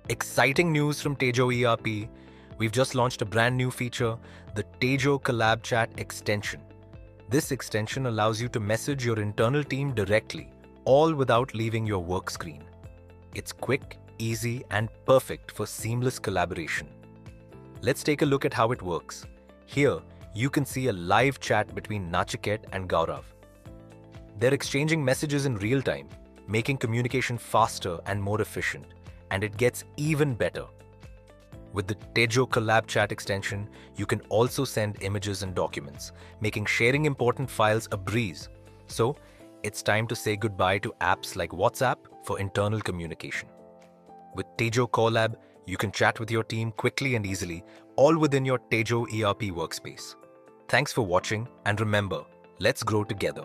Exciting news from Tejo ERP. We've just launched a brand new feature, the Tejo Collab Chat Extension. This extension allows you to message your internal team directly, all without leaving your work screen. It's quick, easy, and perfect for seamless collaboration. Let's take a look at how it works. Here, you can see a live chat between Nachiket and Gaurav. They're exchanging messages in real time, making communication faster and more efficient. And it gets even better. With the Tejo Collab Chat extension, you can also send images and documents, making sharing important files a breeze. So, it's time to say goodbye to apps like WhatsApp for internal communication. With Tejo Collab, you can chat with your team quickly and easily, all within your Tejo ERP workspace. Thanks for watching, and remember, let's grow together.